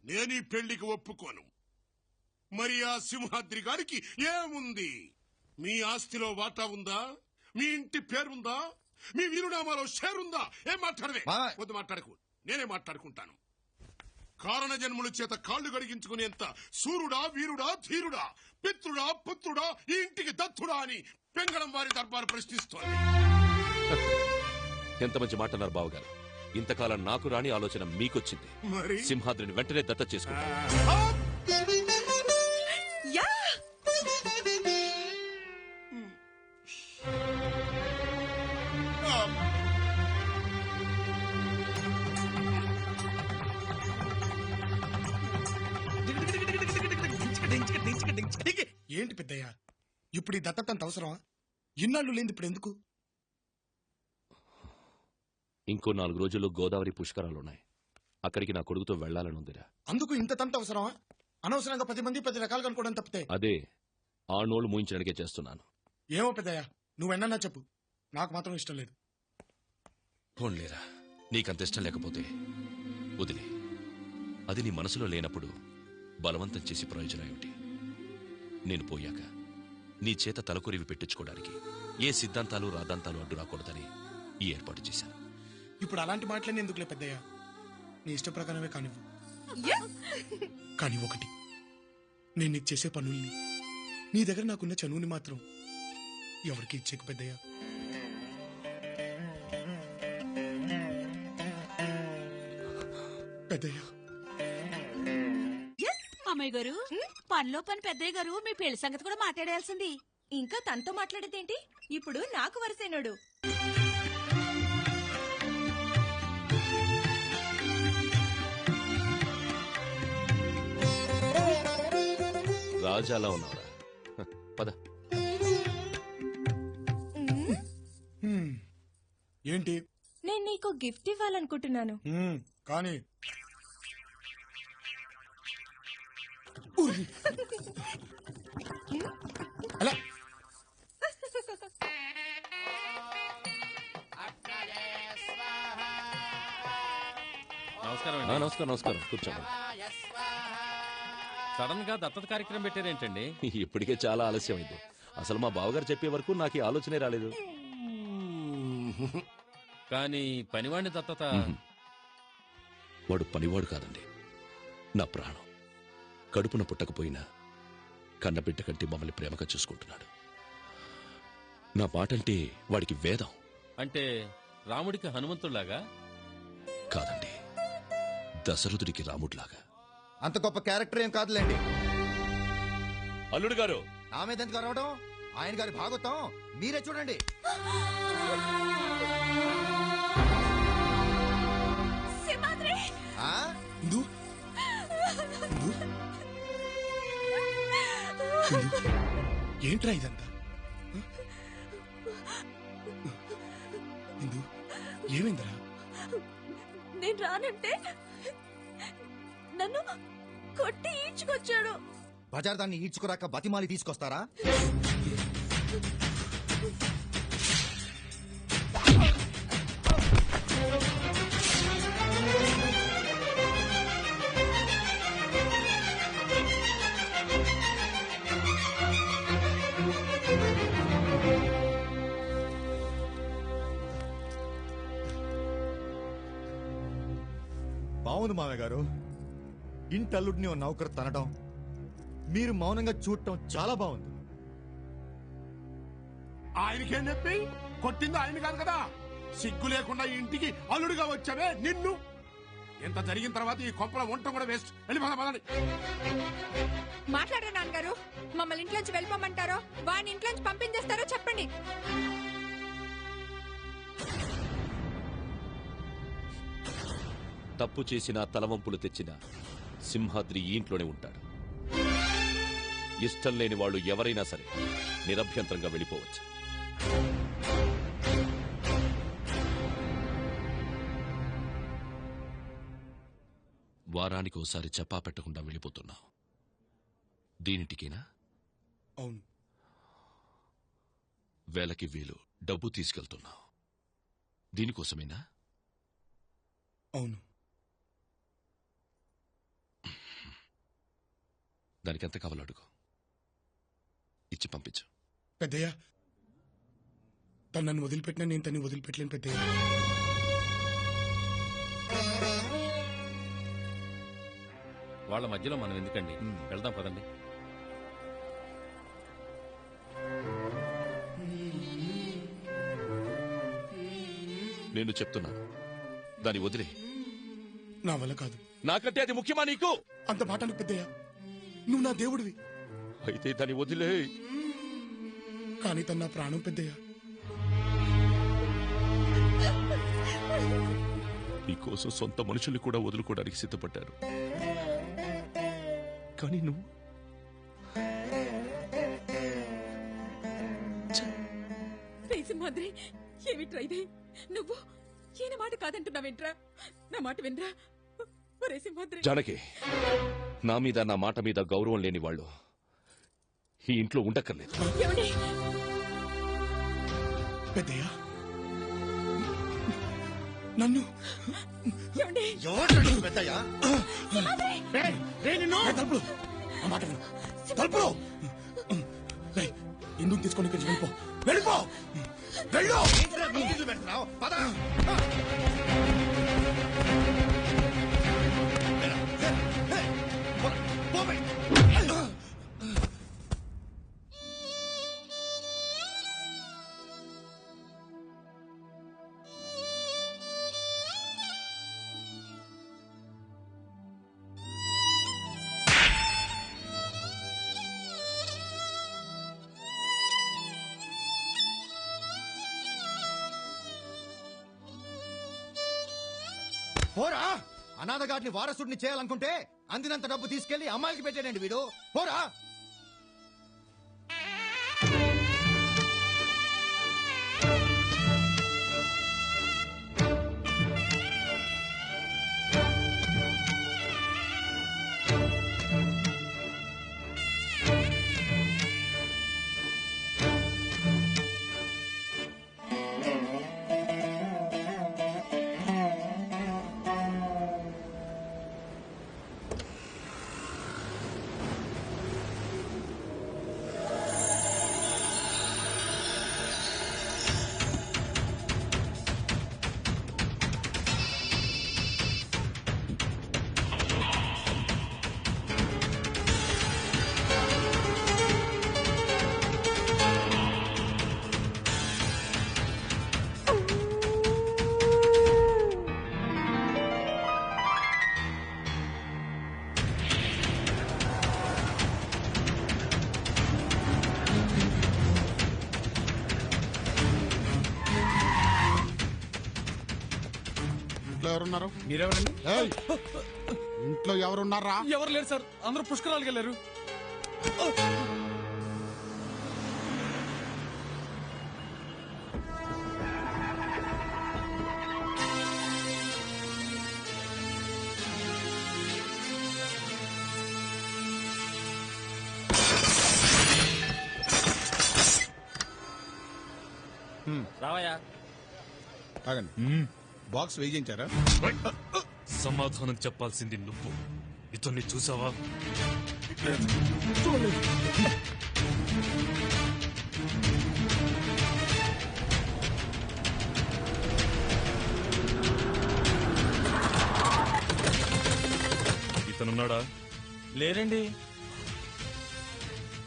నేను ఈ పెళ్లికి ఒప్పుకోను. మరి ఆ సింహాద్రి గారికి ఏముంది? మీ ఆస్తిలో వాటా ఉందా? మీ ఇంటి పేరుందా? మీ వీరునామాలో షేరుందా? ఏం మాట్లాడవే? వద్దు, మాట్లాడకు. నేనే మాట్లాడుకుంటాను. కారణ జన్ముల చేత కాళ్లు గడిగించుకునేంత సూర్యుడా, వీరుడా, ధీరుడా, పిత్రుడా, పుత్రుడా, ఈ ఇంటికి దత్తుడా అని పెంగళం వారి దర్బారు ప్రశ్నిస్తోంది. ఎంత మంచి మాట అన్నారు బావగారు. ఇంతకాలం నాకు రాని ఆలోచన మీకొచ్చింది. మరి సింహాద్రిని వెంటనే దత్త చేసుకుంటాను. ఏంటి పెద్దయ్య, ఇప్పుడు ఈ దత్తతంత అవసరమా? ఇన్నాళ్ళు లేని ఇప్పుడు ఎందుకు? ఇంకో 4 రోజుల్లో గోదావరి పుష్కరాలున్నాయి. అక్కడికి నా కొడుకుతో వెళ్లాలని ఉందిరా. అందుకు ఇంత తంత అవసరమా? అనవసరంగా 10 మంది 10 రకాలుగా అనుకోవడం తప్పితే. అదే ఆ నోళ్లు మూయించడానికే చేస్తున్నాను. ఏమో పెద్దయ్య, నువ్వెన్నా చెప్పు, నాకు మాత్రం ఇష్టం లేదు. పోన్లేరా, నీకంత ఇష్టం లేకపోతే వదిలే. అది నీ మనసులో లేనప్పుడు బలవంతం చేసి ప్రయోజనం ఏమిటి? నేను పోయాక నీ చేత తలకొరివి పెట్టించుకోవడానికి ఏ సిద్ధాంతాలు రాద్ధాంతాలు అడ్డు రాకూడదని ఈ ఏర్పాటు చేశాను. ఇప్పుడు అలాంటి మాటలన్నీ ఎందుకులే పెద్దయ్య, నీ ఇష్ట ప్రకారమే కానివ్వు. కానీ ఒకటి, నేను నీకు చేసే పనుల్ని, నీ దగ్గర నాకున్న చనువుని మాత్రం ఎవరికి ఇచ్చేకు పెద్దయ్య. పెద్దయ్య, అమ్మాయి గారు, పనిలో పని పెద్దయ్య గారు మీ పెళ్లి సంగతి కూడా మాట్లాడాల్సింది. ఇంకా తనతో మాట్లాడేదేంటి? ఇప్పుడు నాకు వరసైనడు. రాజాలా ఉన్నావురా. పద. ఏంటి? నేను నీకు గిఫ్ట్ ఇవ్వాలనుకుంటున్నాను. కానీ అలా నమస్కారం. నమస్కారం. కూర్చోండి. సడన్ గా దత్తత కార్యక్రమం పెట్టారేంటండి? ఇప్పటికే చాలా ఆలస్యమైంది. అసలు మా బావగారు చెప్పే వరకు నాకు ఈ ఆలోచనే రాలేదు. కానీ పనివాడిని దత్తత. వాడు పనివాడు కాదండి, నా ప్రాణం. కడుపున పుట్టకపోయినా కన్నబిడ్డ కంటే మమ్మల్ని ప్రేమగా చూసుకుంటున్నాడు. నా మాటంటే వాడికి వేదం. అంటే రాముడికి హనుమంతుడిలాగా? కాదండి, దశరథుడికి రాముడిలాగా. అంత గొప్ప క్యారెక్టర్ ఏం కాదులేండి. అల్లుడు గారు, నా మీద ఎందుకు రావడం? ఆయన గారి భాగవతం మీరే చూడండి. ఏంట్రా ఇదంతా? ఏమైందిరా? నేను రానంటే నన్ను కొట్టి ఈడ్చుకొచ్చాడు. బజార్ దాన్ని ఈడ్చుకురాక బతిమాలి తీసుకొస్తారా? బావుంది మామయ్య గారు, ఇంటల్లుడిని ఓ నౌకరు తనడం, మీరు మౌనంగా చూడటం చాలా బాగుంది. ఆయనకేం చెప్పి కొట్టింది ఆయన కాదు కదా. సిగ్గు లేకుండా ఈ ఇంటికి అల్లుడిగా వచ్చావే నిన్ను. ఎంత జరిగిన తర్వాత ఈ కొంపల వంట కూడా వేస్ట్. వెళ్ళిపోదాం. మాట్లాడరా నాన్నగారు, మమ్మల్ని ఇంట్లోంచి వెళ్ళిపోమంటారో వాడిని ఇంట్లోంచి పంపించేస్తారో చెప్పండి. తప్పు చేసిన తలవంపులు తెచ్చిన సింహాద్రి ఈ ఇంట్లోనే ఉంటాడు. ఇష్టం లేని వాళ్ళు ఎవరైనా సరే నిరభ్యంతరంగా వెళ్ళిపోవచ్చు. వారానికి ఓసారి చెప్పా పెట్టకుండా వెళ్ళిపోతున్నావు. దీనిటికేనా? అవును. వేలకి వేలు డబ్బు తీసుకెళ్తున్నావు. దీనికోసమేనా? అవును. దానికి ఎంత కావాలో అడుగు, ఇచ్చి పంపించు. పెద్దయ్య, తను నన్ను వదిలిపెట్టినా నేను తన్ని వదిలిపెట్టలేను పెద్దయ్య. వాళ్ళ మధ్యలో మనం ఎందుకండి, వెళ్దాం పదండి. నేను చెప్తున్నాను, దాన్ని వదిలే. నా వల్ల కాదు. నాకంటే అది ముఖ్యమా నీకు? అంత మాట అనకు పెద్దయ్య, నువ్వు నా దేవుడివి. అయితే దాన్ని వదిలే. కానీ తను నా ప్రాణం పెద్దయ్య. నీకోసం సొంత మనుషుల్ని కూడా వదులుకోవడానికి సిద్ధపడ్డారు. కానీ నువ్వు సింహాద్రి, ఏమిట్రా ఇది? నువ్వు ఈయన మాట కాదంటున్నావేంట్రా? నా మాట వినరా? ఒరే సింహాద్రి. జానకి, నా మీద నా మాట మీద గౌరవం లేని వాళ్ళు ఈ ఇంట్లో ఉండక్కర్లేదు. ఏమండి? పెద్దయ్య, నన్ను ఏమండి? తలుపులు ఆ మాట విను. తలుపులు రేయ్, ఎందుకు తీసుకొని కొంచెం వెళ్ళిపో, వెళ్ళిపో, వెళ్ళు. పోరా, అనాథగాడిని వారసుడిని చేయాలనుకుంటే అందినంత డబ్బు తీసుకెళ్లి అమ్మాయికి పెట్టాడండి వీడు. పోరా. ఎవరున్నారు? మీరెవరండి? ఏయ్, ఇంట్లో ఎవరున్నారా? ఎవరు లేరు సార్, అందరూ పుష్కరాలకు వెళ్ళారు. రావయ్యా. బాక్స్ వేయించారా? సమాధానం చెప్పాల్సింది నువ్వు. ఇతన్ని చూసావా? ఇతనున్నాడా? లేరండి.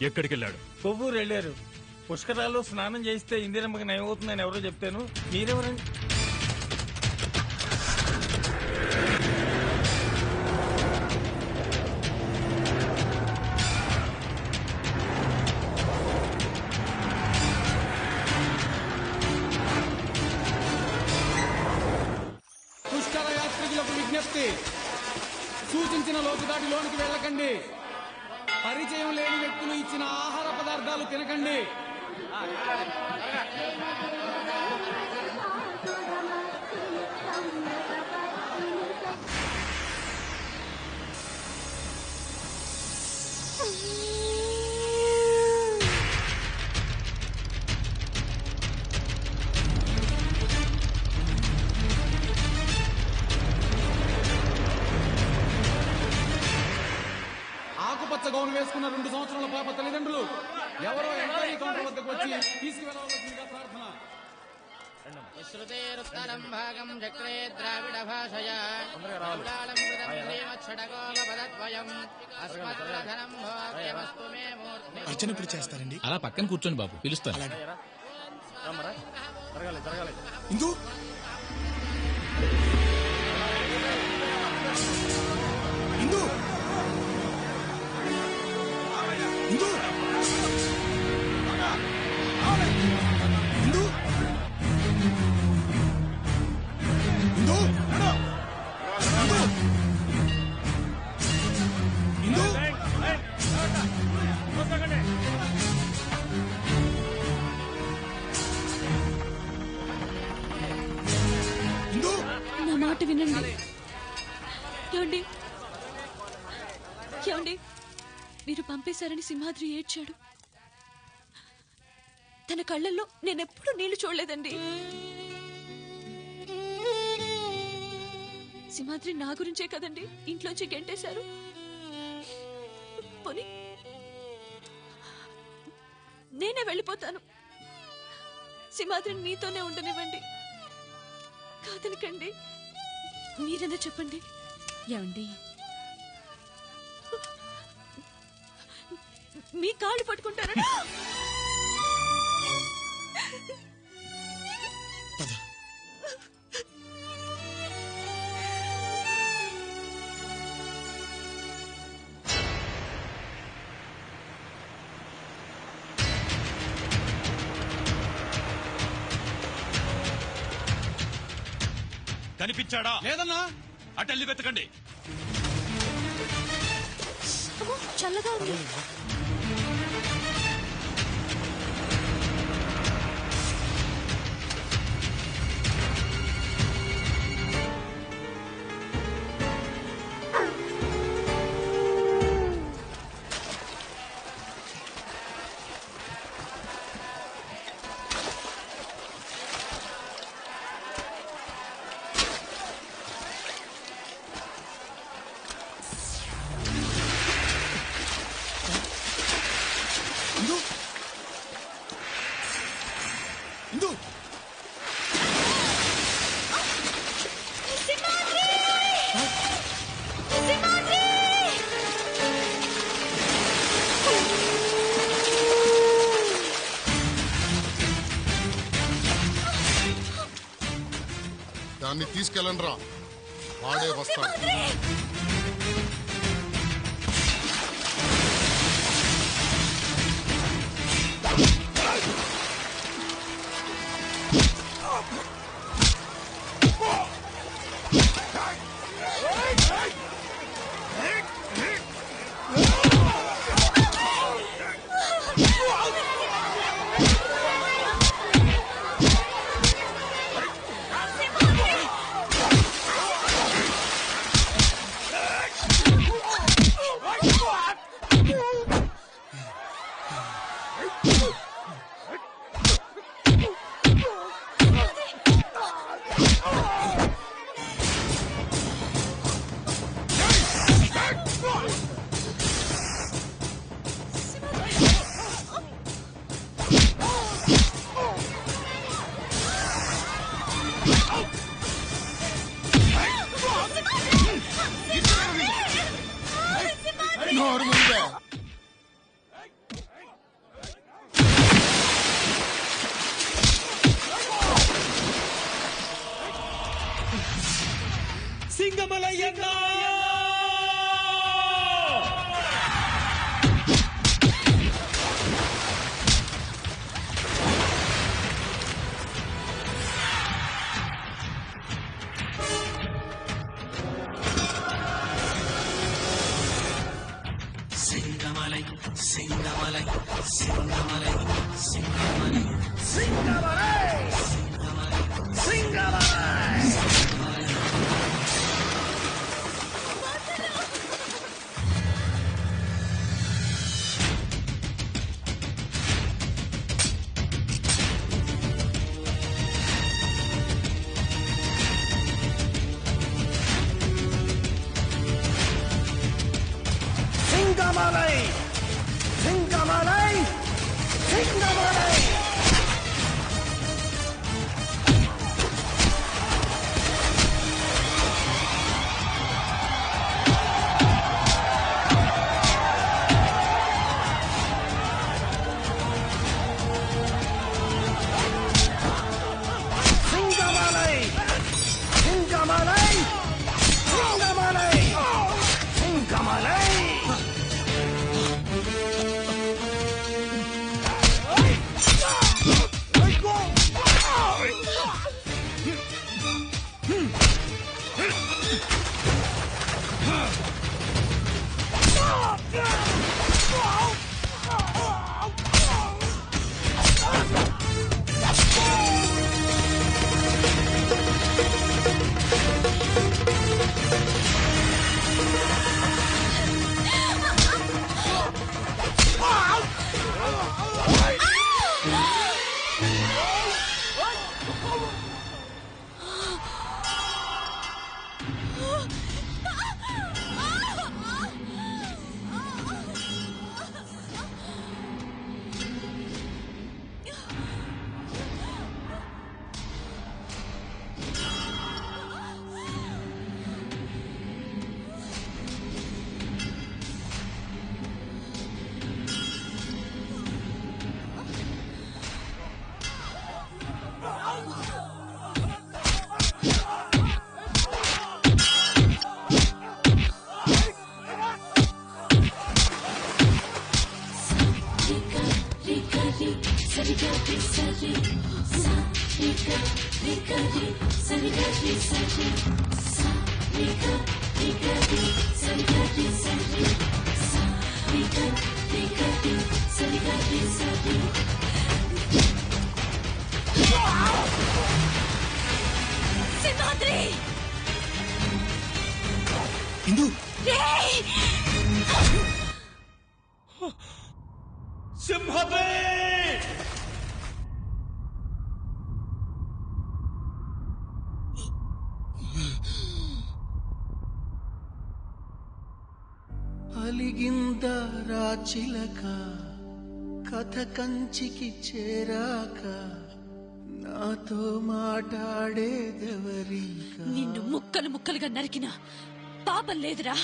ఎక్కడికి వెళ్ళాడు? కొవ్వూరు వెళ్ళారు. పుష్కరాల్లో స్నానం చేస్తే ఇందిరమ్మకి నయం అవుతుందని ఎవరో చెప్తాను. మీరెవరండి? పుష్కర యాత్రికులకు విజ్ఞప్తి, సూచించిన లోతుదాటిలోనికి వెళ్ళకండి. పరిచయం లేని వ్యక్తులు ఇచ్చిన ఆహార పదార్థాలు తినకండి. ఆకుపచ్చ గౌను వేసుకున్న 2 సంవత్సరాల పాప తల్లిదండ్రులు ఎవరో ఎంక్వైరీ కౌంటర్ వద్దకు వచ్చి తీసుకువెళ్ళవలసిందిగా ప్రార్థన. విశ్రుతేరుత్తరం భాగం చక్రే ద్రావిడ భాషయా లౌలాళం కృతం శ్రీమచ్చడగోపదద్వయం అస్మద్రధనం భోగ్యమస్తు మే మూర్తి. అర్చన ఇప్పుడు చేస్తారండి. అలా పక్కన కూర్చోండి బాబు, పిలుస్తాను. ఇందు ఇందు ఇందు ఇందు ఇందు ఇందు ఇందు నా మాట వినండి. ఏమండి ఏమండి, మీరు పంపేశారని సింహాద్రి ఏడ్చాడు. తన కళ్ళల్లో నేనెప్పుడు నీళ్లు చూడలేదండి. సింహాద్రి నా గురించే కదండి ఇంట్లోంచి గెంటేశారు. పోనీ నేనే వెళ్ళిపోతాను. సింహాద్రిని మీతోనే ఉండనివ్వండి. కాదనకండి. మీరేనా చెప్పండి. ఏమండి, మీ కాళ్ళు పట్టుకుంటారా? కనిపించాడా? లేదన్నా. అటెళ్ళి వెతకండి. చల్లగా ఉంది. దాన్ని తీసుకెళ్ళండి రా, వాడే వస్తాడు. సింగమాలై సింగమాలై సింగమాలై సింహాద్రి ఇందు సింహాద్రి అలిగింద రాచిలక కథ కంచికి చేరాక నాతో మాట్లాడేదెవరింకా నిన్ను ముక్కలు ముక్కలుగా నరికిన పాపం లేదురా